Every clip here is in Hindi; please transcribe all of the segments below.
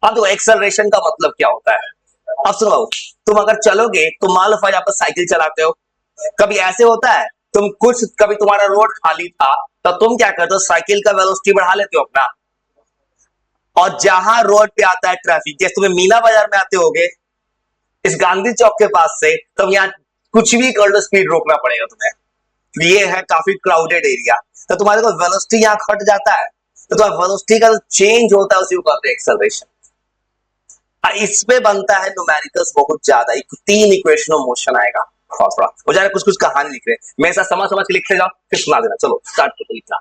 अब देखो एक्सेलरेशन का मतलब क्या होता है। अब सुनो, तुम अगर चलोगे तो मान लो फॉर एग्जाम्पल साइकिल चलाते हो, कभी ऐसे होता है तुम कुछ कभी तुम्हारा रोड खाली था तो तुम क्या करते हो, साइकिल का वेलोसिटी बढ़ा लेते हो अपना, और जहां रोड पे आता है ट्रैफिक, जैसे तुम्हें मीना बाजार में आते होगे इस गांधी चौक के पास से, तुम यहाँ कुछ भी कर लो स्पीड रोकना पड़ेगा तुम्हें, ये है काफी क्राउडेड एरिया, तो तुम्हारे को वेलोसिटी यहाँ घट जाता है, तो तुम्हारा वेलोसिटी का जो चेंज होता है उसी को कहते हैं एक्सेलरेशन। इस पे बनता है न्यूमेरिकल्स बहुत ज्यादा, 3 इक्वेशन ऑफ मोशन आएगा, थोड़ा हो जाएगा, कुछ कुछ कहानी लिख रहे हैं, मेरे साथ समझ समझ के लिखते जाओ फिर सुना देना। चलो स्टार्ट करो लिखना।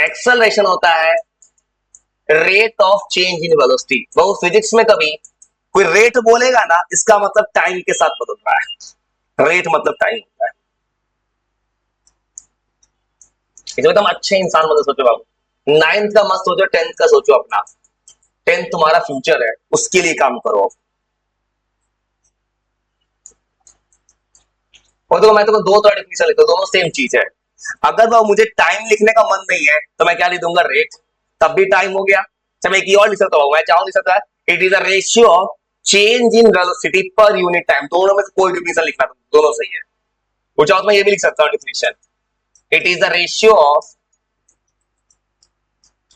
एक्सेलरेशन होता है rate of change in velocity. वो फिजिक्स में कभी कोई रेट बोलेगा ना, इसका मतलब टाइम के साथ बदल रहा है, रेट मतलब टाइम होता है। इसमें तुम अच्छे इंसान मतलब सोचो बाबू, 9th का मत सोचो, 10th का सोचो अपना, 10th तुम्हारा फ्यूचर है, उसके लिए काम करो। और तो मैं तुमको दो तरह डिफिनेशन लिखता हूं, दोनों सेम चीज है। अगर वो मुझे टाइम लिखने का मन नहीं है तो मैं क्या लिख दूंगा, रेट, तब भी टाइम हो गया। अच्छा मैं एक और लिख सकता हूं, मैं चाहूं लिख सकता है it is a ratio of change in velocity per unit time. दोनों में से कोई डिफिनेशन लिखना, दोनों सही है। वो चाहो तो मैं ये भी लिख सकता हूं definition, it is the ratio of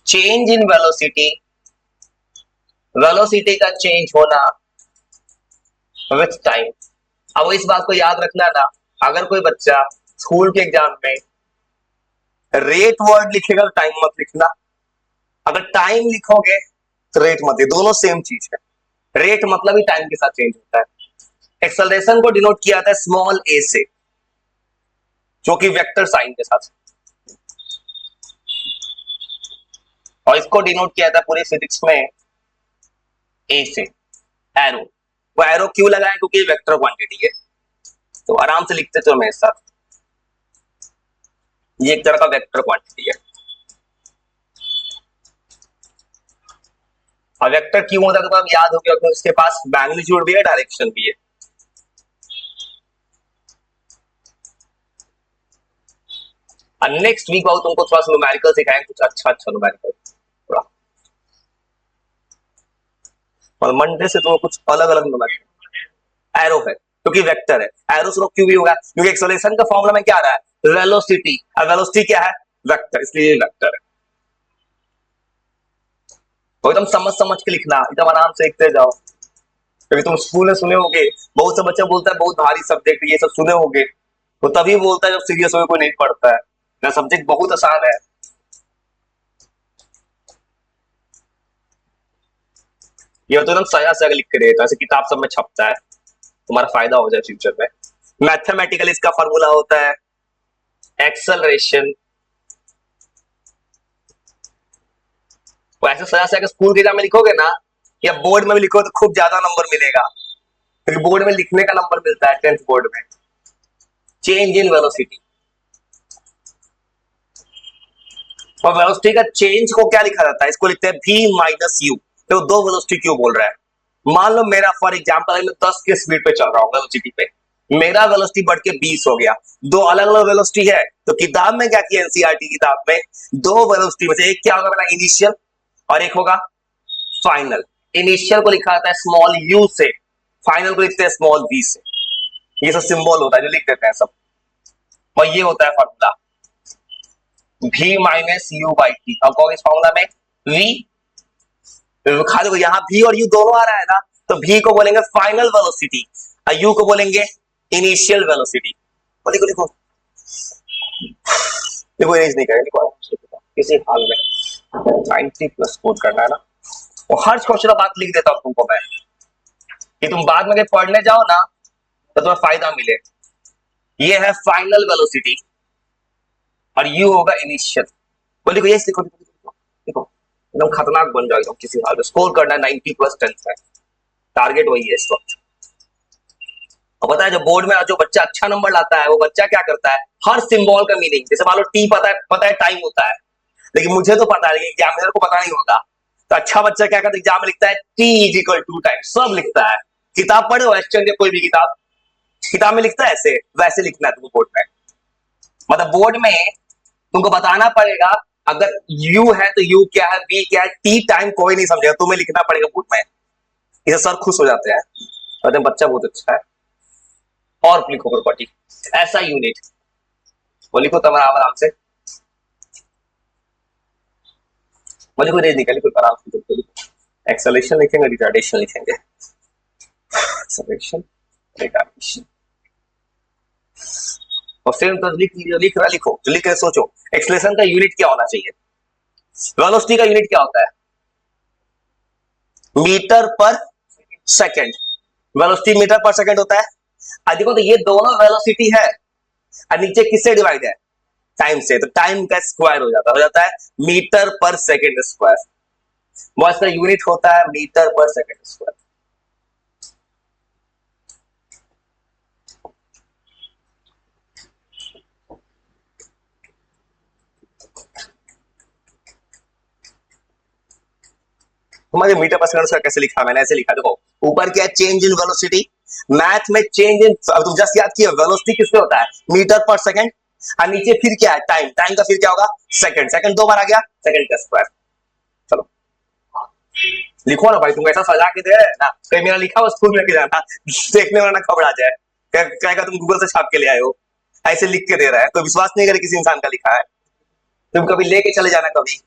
change in velocity, velocity का चेंज होना विथ टाइम। अब इस बात को याद रखना ना, अगर कोई बच्चा स्कूल के एग्जाम में रेट वर्ड लिखेगा तो टाइम मत लिखना, अगर टाइम लिखोगे तो रेट मत, दोनों सेम चीज है, रेट मतलब ही टाइम के साथ चेंज होता है। एक्सेलरेशन को डिनोट किया जाता है स्मॉल ए से, जो कि वेक्टर साइन के साथ, और इसको डिनोट किया जाता है पूरी फिजिक्स में ए से, एरो। वो एरो क्यों लगाए, क्योंकि वेक्टर क्वांटिटी है, तो आराम से लिखते चलो मेरे साथ, ये एक तरह का वेक्टर क्वांटिटी है। और वेक्टर क्यों होता है तो अब याद हो गया, क्योंकि इसके पास मैग्नीट्यूड भी है, डायरेक्शन भी है। और नेक्स्ट वीक बहुत तुमको थोड़ा सा न्यूमेरिकल सिखाएंगे, कुछ अच्छा अच्छा न्यूमेरिकल थोड़ा, और मंडे से तुमको कुछ अलग अलग न्यूमेरिकल। एरो है क्योंकि वेक्टर है, एरो से क्यों भी होगा, क्योंकि एक्सेलरेशन का फॉर्मूला में क्या आ रहा है, वेलोसिटी, और वेलोसिटी क्या है, वेक्टर, इसलिए वेक्टर है। तो एकदम समझ समझ के लिखना, एकदम आराम से लिखते जाओ, क्योंकि तुम स्कूल में सुने होगे बहुत से बच्चा बोलता है बहुत भारी सब्जेक्ट, ये सब सुने होगे, तो तभी बोलता है जब सीरियस होकर कोई नहीं पढ़ता है ना, सब्जेक्ट बहुत आसान है। ये तो एकदम सजा सजा लिख के देता है, ऐसे किताब सब में छपता है, तुम्हारा फायदा हो जाए फ्यूचर में। मैथमेटिकल इसका फॉर्मूला होता है एक्सेलरेशन, वो ऐसे सजा सजा के स्कूल के एग्जाम में लिखोगे ना, या बोर्ड में भी लिखो तो खूब ज्यादा नंबर मिलेगा, क्योंकि बोर्ड में लिखने का नंबर मिलता है 10th बोर्ड में। चेंज इन वेलोसिटी, और वेलोसिटी का चेंज को क्या लिखा जाता है, इसको लिखते हैं v माइनस यू। तो दो वेलोसिटी क्यों बोल रहा है, मान लो मेरा फॉर एग्जांपल मैं 10 के स्पीड पे चल रहा हूँ वेलोसिटी पे, मेरा वेलोसिटी बढ़ के 20 हो गया, दो अलग अलग वेलोसिटी है, तो किताब में क्या किया, एनसीईआरटी किताब में दो वेलोसिटी में से एक क्या होगा मेरा इनिशियल और एक होगा फाइनल। इनिशियल को लिखा जाता है स्मॉल यू से, फाइनल को लिखते हैं स्मॉल वी से। ये सब सिंबल होता है जो लिख देते हैं सब, और ये होता है formula v minus you by T. अब कहोगे इस फॉर्मूला में v, खा देखो यहाँ v और u दोनों आ रहा है ना, तो v को बोलेंगे फाइनल वेलोसिटी और u को बोलेंगे इनिशियल वेलोसिटी। लिखो लिखो देखो, एज नहीं करेंगे किसी हाल में, 90 प्लस स्कोर करना है ना, और हर क्वेश्चन बात लिख देता हूं तुमको मैं, कि तुम बाद में पढ़ने जाओ ना तो तुम्हें फायदा मिले। ये है फाइनल वेलोसिटी और यू होगा इनिशियल। बोलिए ये लिखो लिखो लिखो लिखो, एकदम खतरनाक बन जाओ एकदम, किसी हाल में स्कोर करना है 90 प्लस 10th में, टारगेट वही है इस वक्त। और पता है जो बोर्ड में जो बच्चा अच्छा नंबर लाता है वो बच्चा क्या करता है, हर सिंबल का मीनिंग, जैसे मान लो टी पता है टाइम होता है, लेकिन मुझे तो पता है, एग्जामिनर को पता नहीं होगा, तो अच्छा बच्चा क्या करता है एग्जाम में लिखता है T is equal to time, सब लिखता है। किताब पढ़े हो एक्सचेंज या कोई भी किताब में लिखता है ऐसे, वैसे लिखना है तुमको बोर्ड में, मतलब बोर्ड में तुमको बताना पड़ेगा अगर u है तो u क्या है, v क्या है, t टाइम कोई नहीं समझेगा, तुम्हें लिखना पड़ेगा बुक में। इसे सर खुश हो जाते हैं, कहते हैं बच्चा बहुत अच्छा है। और लिखो प्रॉपर्टी, ऐसा यूनिट वो लिखो तब आराम से, वो लिखो रेज निकल, लिखो आराम से, एक्सेलरेशन लिखेंगे, रिटार्डेशन लिखेंगे, एक्सेलरेशन रिटार्डेशन, और फिर तो लिख रहा लिखो, जो लिख रहे सोचो, एक्सेलरेशन का यूनिट क्या होना चाहिए, वेलोसिटी का यूनिट क्या होता है, मीटर पर सेकंड, वेलोसिटी मीटर पर सेकंड होता है। अब देखो तो ये दोनों वेलोसिटी है और नीचे किससे डिवाइड है, टाइम से, तो टाइम का स्क्वायर हो जाता है मीटर पर सेकंड स्क्वायर, वो इसका यूनिट होता है मीटर पर सेकंड स्क्वायर। तुम्हारे मीटर पर सेकंड स्क्वायर कैसे लिखा, मैंने ऐसे लिखा, देखो ऊपर क्या है, चेंज इन वेलोसिटी, मैथ में चेंज इन, तुम जस्ट याद किया वेलोसिटी किससे होता है, मीटर पर सेकंड, और नीचे फिर क्या है, टाइम, टाइम का फिर क्या होगा, सेकंड, सेकंड दो बार आ गया, सेकंड का स्क्वायर। चलो लिखो ना भाई, तुम ऐसा सजा के दे रहे ना, कहीं मेरा लिखा हुआ स्कूल में लेके जाना, देखने वाला ना खबर आ जाए, कहेगा तुम गूगल से छाप के ले आए हो, ऐसे लिख के दे रहा है, कोई विश्वास नहीं करे किसी इंसान का लिखा है। तुम कभी लेके चले जाना कभी,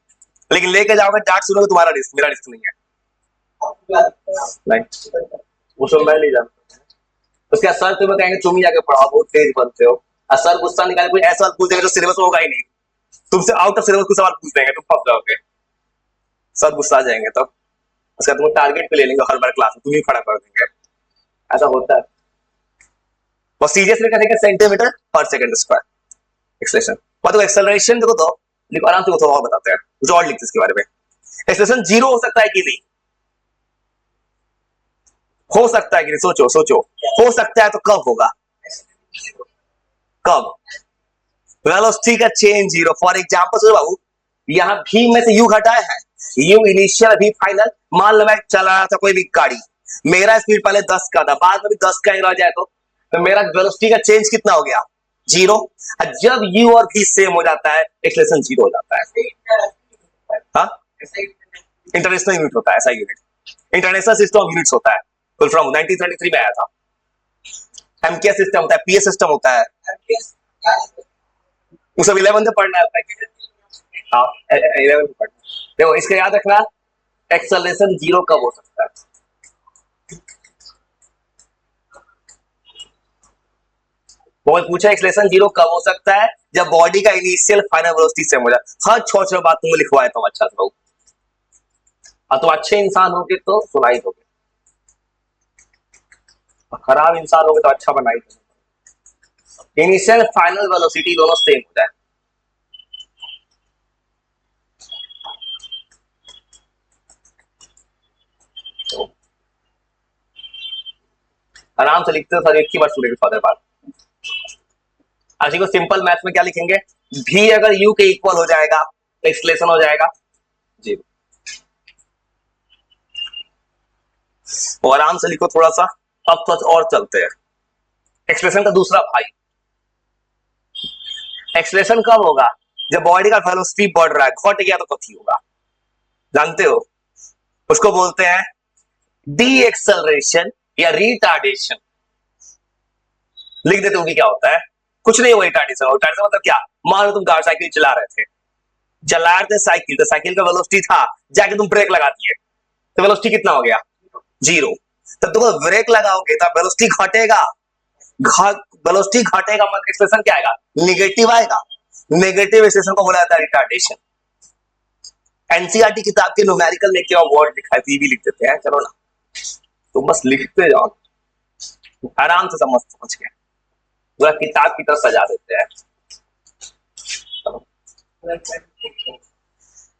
लेकिन लेके जाओगे डांट सुनोगे, तुम्हारा रिस्क, मेरा रिस्क नहीं है। नहीं वो सब मैं नहीं जानता, उसके बाद सर तुम्हें कहेंगे तुम ही जाके पढ़ाओ, बहुत तेज बनते हो, और सर गुस्सा निकाले कोई ऐसा पूछ देंगे जो सिलेबस होगा ही नहीं, तुमसे आउट ऑफ सिलेबस कुछ सवाल पूछ देंगे, तुम फंस जाओगे, सर गुस्सा आ जाएंगे, तो उसका तुम टारगेट पे ले लेंगे, हर बार क्लास में तुम ही खड़ा कर देंगे, ऐसा होता है। वो सीरियसली करेंगे सेंटीमीटर पर सेकंड स्क्वायर एक्सेलरेशन, मतलब एक्सेलरेशन देखो तो लिखो आराम से, थोड़ा और बताते हैं, कुछ और लिखते इसके बारे में। एक्सेलरेशन जीरो हो सकता है कि नहीं, हो सकता है कि नहीं, सोचो सोचो, हो सकता है तो कब होगा, कब, वेलोसिटी का चेंज जीरो, फॉर एग्जांपल सोचो बाबू, यहां भी में से यू घटाया है, यू इनिशियल भी फाइनल, मान लो मैं चला रहा था कोई भी गाड़ी, मेरा स्पीड पहले 10 का था, बाद में भी 10 का ही रह जाए तो मेरा वेलोसिटी का चेंज कितना हो गया, जीरो। जब यू और भी सेम हो जाता है एक्सेलरेशन जीरो हो जाता है। हाँ इंटरनेशनल यूनिट होता है ऐसा unit, international system of units होता है, फुल फ्रॉम 1933 में आया था। एमकेएस सिस्टम होता है, पीएस सिस्टम होता है, वो सब 11 में पढ़ना है। हाँ 11 में पढ़ना, देखो इसका याद रखना, एक्सेलरेशन जीरो कब हो सकता है, बहुत पूछा एक्सेलरेशन जीरो कब हो सकता है, जब बॉडी का इनिशियल फाइनल वेलोसिटी सेम हो जाए। हर छोटे बात तुम लिखवाए तुम अच्छा से, और तुम अच्छे इंसान होगे तो सुनाई दोगे, खराब इंसान होगे तो अच्छा बनाई दोगे। इनिशियल फाइनल वेलोसिटी दोनों सेम हो जाए, आराम से लिखते हो सर, एक ही बार सुनेंगे थोड़ी देर बाद। को सिंपल मैथ में क्या लिखेंगे, भी अगर यू के इक्वल हो जाएगा तो एक्सेलरेशन हो जाएगा जी, और आराम से लिखो थोड़ा सा। अब तो और चलते हैं, एक्सेलरेशन का दूसरा भाई, एक्सेलरेशन कब होगा, जब बॉडी का वेलोसिटी बढ़ रहा है, घट गया तो कथी होगा, जानते हो, उसको बोलते हैं डी एक्सेलरेशन या रिटार्डेशन। लिख देते हो कि क्या होता है, कुछ नहीं, वो रिटार्डेशन, रिटार्डेशन मतलब क्या, मान लो तुम कार साइकिल चला रहे थे साइकिल, तो साइकिल का वेलोसिटी था, जाके तुम ब्रेक लगा दिए तो वेलोसिटी कितना हो गया, जीरो। तब तुम ब्रेक लगाओगे तब वेलोसिटी घटेगा, वेलोसिटी घटेगा मतलब एक्सप्रेशन क्या आएगा, नेगेटिव आएगा, नेगेटिव एक्सप्रेशन को बोला जाता है रिटार्डेशन। एनसीईआरटी किताब के न्यूमेरिकल में क्या वर्ड लिखा है भी लिख देते हैं, चलो ना तुम बस लिखते जाओ, आराम से समझ के पूरा किताब की तरह सजा देते हैं।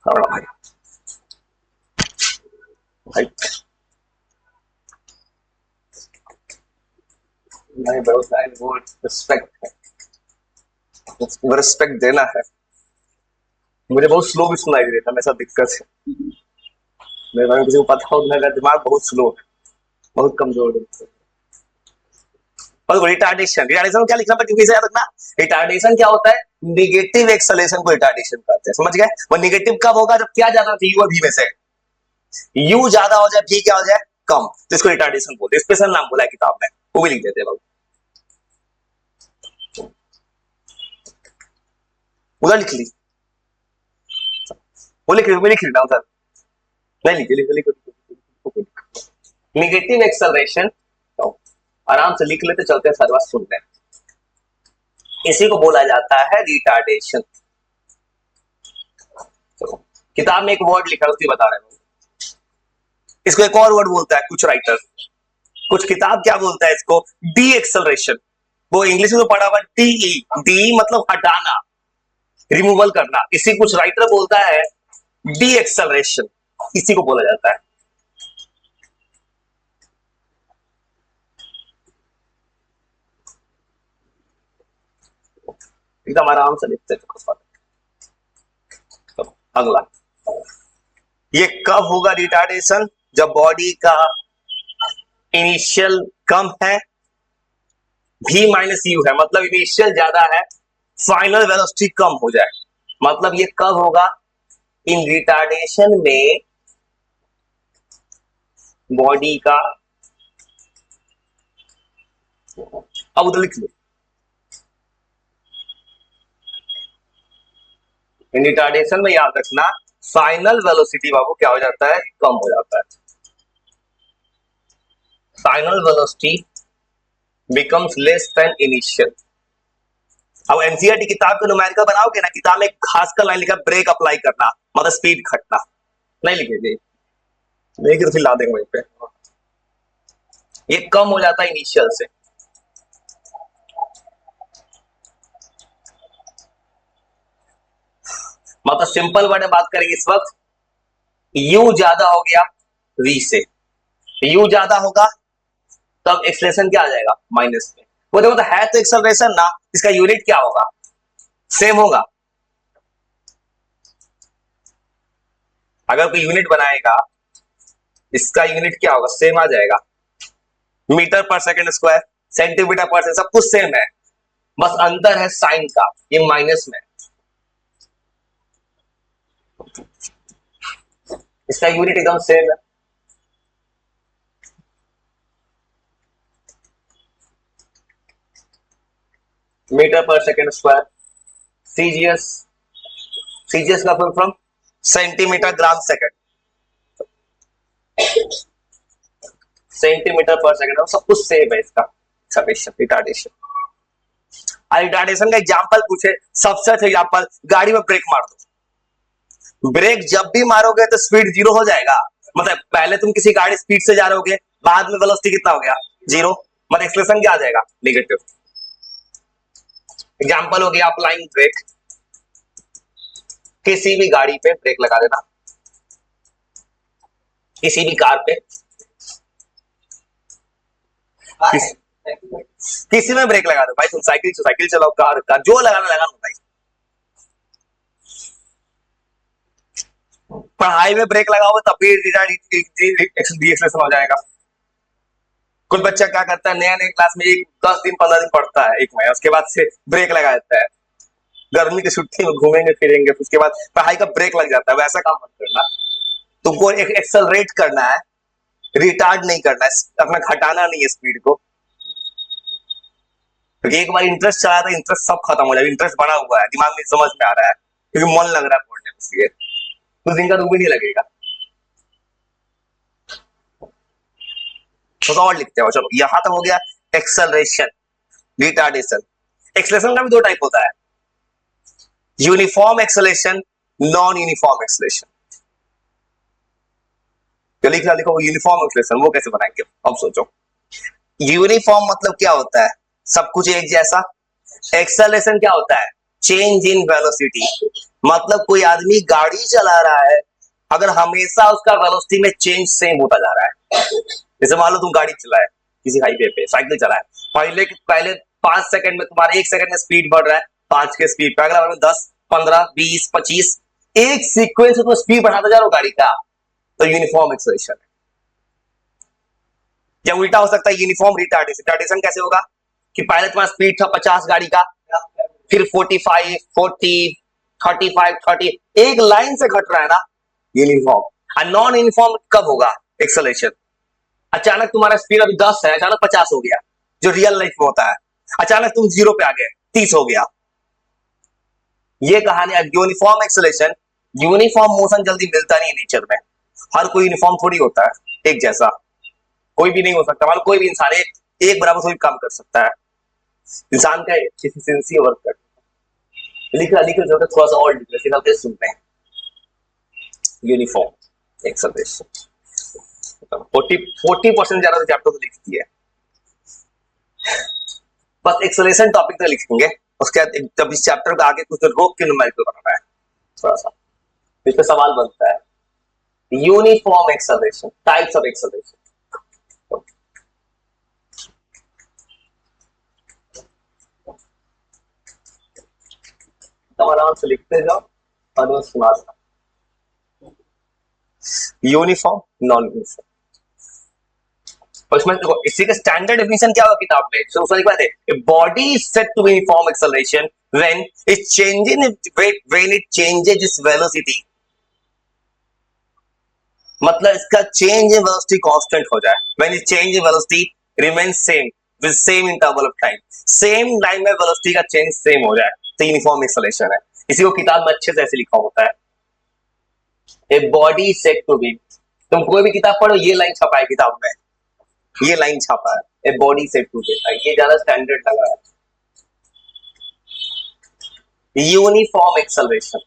भाई भाई नहीं, व्यवसाय वो रिस्पेक्ट है, रिस्पेक्ट देना है। मुझे बहुत स्लो भी सुनाई देता है, ऐसा दिक्कत है, मेरे बारे में किसी को पता हो, मेरा दिमाग बहुत स्लो है, बहुत कमजोर है। और रिटार्डेशन, रिटार्डेशन क्या लिखना पड़ता है याद रखना, रिटार्डेशन क्या होता है, निगेटिव एक्सेलरेशन को रिटार्डेशन कहते हैं, समझ गए। वो निगेटिव कब होगा, जब क्या ज्यादा चाहिए हुआ भी में से, यू ज्यादा हो जाए भी क्या हो जाए कम, तो इसको रिटार्डेशन बोलते हैं, स्पेशल नाम बोला है किताब में, वो भी लिख देते हैं बाबू, उधर लिख ली, वो लिख रहा हूं सर, नहीं लिखे, निगेटिव एक्सेलरेशन, आराम से लिख लेते चलते हैं, सारी बात सुनते हैं। इसी को बोला जाता है रिटार्डेशन। तो किताब में एक वर्ड लिखा है उसकी बता रहे हैं, इसको एक और वर्ड बोलता है कुछ राइटर, कुछ किताब क्या बोलता है इसको, डी एक्सेलरेशन, वो इंग्लिश में तो पढ़ा हुआ डी, डी मतलब हटाना, रिमूवल करना, इसी कुछ राइटर बोलता है डी एक्सेलरेशन, इसी को बोला जाता है। एकदम आराम से लिखते हैं। अगला, ये कब होगा रिटार्डेशन, जब बॉडी का इनिशियल कम है, v माइनस यू है, मतलब इनिशियल ज्यादा है, फाइनल वेलोसिटी कम हो जाए, मतलब ये कब होगा, इन रिटार्डेशन में बॉडी का, अब उधर लिख लो, इन रिटार्डेशन में याद रखना फाइनल वेलोसिटी बाबू क्या हो जाता है, कम हो जाता है, final velocity becomes less than initial. अब एनसीईआरटी किताब का न्यूमेरिकल बनाओगे ना, किताब में खास कर लाइन लिखा ब्रेक अप्लाई करना, मतलब स्पीड घटना, नहीं लिखेंगे, नहीं तो फिर ला देंगे वहीं पे, ये कम हो जाता है इनिशियल से। मतलब सिंपल वर्ड में बात करेंगे इस वक्त, यू ज्यादा हो गया वी से, यू ज्यादा होगा तब एक्सेलरेशन क्या आ जाएगा, माइनस में, वो देखो तो है तो एक्सेलरेशन ना, इसका यूनिट क्या होगा, सेम होगा, अगर कोई यूनिट बनाएगा इसका यूनिट क्या होगा, सेम आ जाएगा, मीटर पर सेकंड स्क्वायर, सेंटीमीटर पर सेकंड, सब कुछ सेम है, बस अंतर है साइन का, ये माइनस में, इसका यूनिट एकदम सेम है। मीटर पर सेकंड स्क्वायर, सीजीएस, सीजीएस का full form centimetre gram second, centimetre पर सेकंड, सब कुछ सेम है इसका सफिशिएंट रिटार्डेशन। रिटार्डेशन का एग्जांपल पूछे, सबसे अच्छा एग्जांपल, गाड़ी में ब्रेक मार दो, ब्रेक जब भी मारोगे तो स्पीड जीरो हो जाएगा, मतलब पहले तुम किसी गाड़ी स्पीड से जा रहे होगे, बाद में वेलोसिटी कितना हो गया, जीरो, मतलब एक्सेलरेशन क्या आ जाएगा, नेगेटिव। एग्जांपल हो गया अप्लाइंग ब्रेक, किसी भी गाड़ी पे ब्रेक लगा देना, किसी भी कार पे, किसी में ब्रेक लगा दो भाई, तुम साइकिल चलाओ, कार जो लगाना लगा लो भाई, पढ़ाई में ब्रेक लगाओ तब भी एक्सेलरेशन हो जाएगा। कुछ बच्चा क्या करता है, नया नया क्लास में एक 10 दिन 15 दिन पढ़ता है, एक महीना, उसके बाद से ब्रेक लगा देता है, गर्मी की छुट्टी में घूमेंगे फिरेंगे, उसके बाद पढ़ाई का ब्रेक लग जाता है, वैसा काम मत करना, तुमको एक्सेलरेट करना है, रिटार्ड नहीं करना है, अपना घटाना नहीं है स्पीड को, क्योंकि एक बार इंटरेस्ट चला था, इंटरेस्ट सब खत्म हो जाएगा, इंटरेस्ट बड़ा हुआ है, दिमाग में समझ में आ रहा है, क्योंकि मन लग रहा है पढ़ने में, इसलिए कुछ दिन का तो भी नहीं लगेगा। तो और लिखते हो, चलो यहां तक हो गया एक्सेलरेशन, रिटार्डेशन। एक्सेलरेशन का भी दो टाइप होता है, uniform acceleration, non uniform acceleration. लिखा लिखो यूनिफॉर्म एक्सेलरेशन, वो कैसे बनाएंगे, अब सोचो। यूनिफॉर्म मतलब क्या होता है, सब कुछ एक जैसा। एक्सेलरेशन क्या होता है, चेंज इन वेलोसिटी, मतलब कोई आदमी गाड़ी चला रहा है, अगर हमेशा उसका वेलोसिटी में चेंज सेम होता जा रहा है, जैसे मान लो तुम गाड़ी चलाए किसी हाईवे पे, साइकिल चलाए, पहले 5 सेकंड में तुम्हारा 1 सेकंड में स्पीड बढ़ रहा है 5 के स्पीड पे, अगला बार में 10 15 20 25, एक सीक्वेंस में तुम स्पीड बढ़ाता जा रहे हो गाड़ी का, तो यूनिफॉर्म एक्सेलरेशन है। या उल्टा हो सकता है यूनिफॉर्म रिटार्डेशन, रिटार्डेशन कैसे होगा, कि पहले तुम्हारा स्पीड था 50 गाड़ी का, फिर 45, 40, 35, 30, एक लाइन से घट रहा है ना यूनिफॉर्म। और नॉन यूनिफॉर्म कब होगा एक्सेलरेशन? अचानक तुम्हारा स्पीड अभी 10 है, अचानक 50 हो गया, जो रियल लाइफ में होता है। अचानक तुम 0 पे आ गए, 30 हो गया। ये कहानी यूनिफॉर्म एक्सेलरेशन। यूनिफॉर्म मोशन जल्दी मिलता नहीं नेचर में, हर कोई यूनिफॉर्म थोड़ी होता है एक जैसा, कोई भी नहीं हो सकता। मतलब कोई भी इंसान एक बराबर कोई काम कर सकता है। इंसान का एफिशिएंसी वर्क करता है। लिखल जरूरत थोड़ा सा और डिफरेंशियल सुनते हैं। यूनिफॉर्म एक्सेलरेशन 40% ज्यादा चैप्टर तो लिखती है, बस एक्सेलरेशन टॉपिक तक लिखेंगे। उसके बाद जब इस चैप्टर को आगे कुछ रोक के न्यूमेरिकल बनाना है थोड़ा सा, इस पे सवाल बनता है। Uniform acceleration, types of acceleration. तुम आराम से लिखते जाओ और मैं सुना था। यूनिफॉर्म, नॉन यूनिफॉर्म, और इसमें देखो इसी का स्टैंडर्ड डेफिनेशन क्या होगा किताब में, तो उसमें लिखा है a body is said to be uniform acceleration when it changes when it changes its velocity. मतलब इसका चेंज इन वेलोसिटी कांस्टेंट हो जाए, when it change in velocity remains same with same interval of time, same time में वेलोसिटी का चेंज सेम हो जाए, तो यूनिफॉर्म एक्सेलरेशन है। इसी को किताब में अच्छे से ऐसे लिखा होता है, a body is said to be. तुम कोई भी किताब पढ़ो ये लाइन छपा है किताब में, ये लाइन छापा है, ए बॉडी सेट टू देता है, ये ज्यादा स्टैंडर्ड लग रहा है। Uniform acceleration,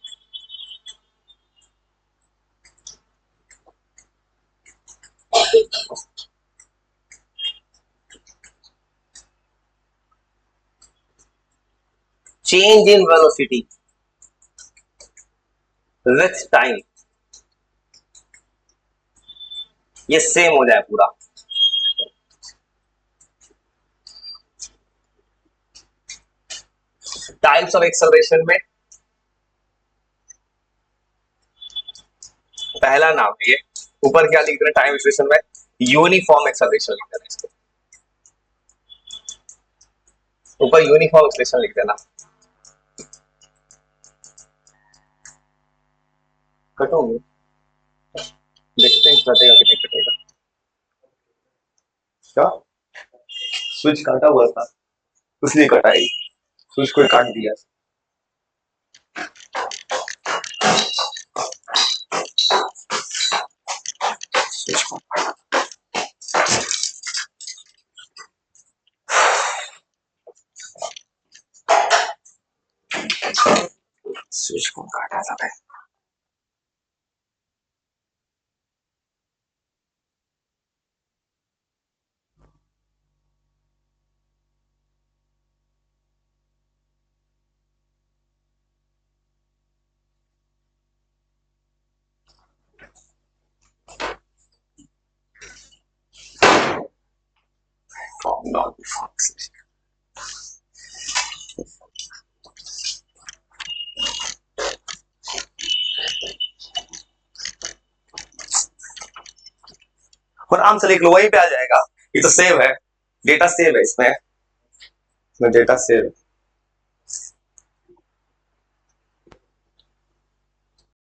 change in velocity with time, ये सेम हो जाए पूरा। टाइप्स ऑफ एक्सेलरेशन में पहला नाम है ये, ऊपर क्या लिख रहे हैं टाइम एक्सेलरेशन में, यूनिफॉर्म एक्सेलरेशन लिख देना इसको, ऊपर यूनिफॉर्म एक्सेलरेशन लिख देना। कटोगे, देखते हैं कटेगा कि नहीं कटेगा। क्या स्विच काटा हुआ था, उसने कटाई, स्विच को काट दिया। स्विच को स्विच को काटा था मैं। Non-uniform acceleration. और आराम से लिख लो, वहीं पे आ जाएगा। ये तो सेव है, डेटा सेव है इसमें डेटा सेव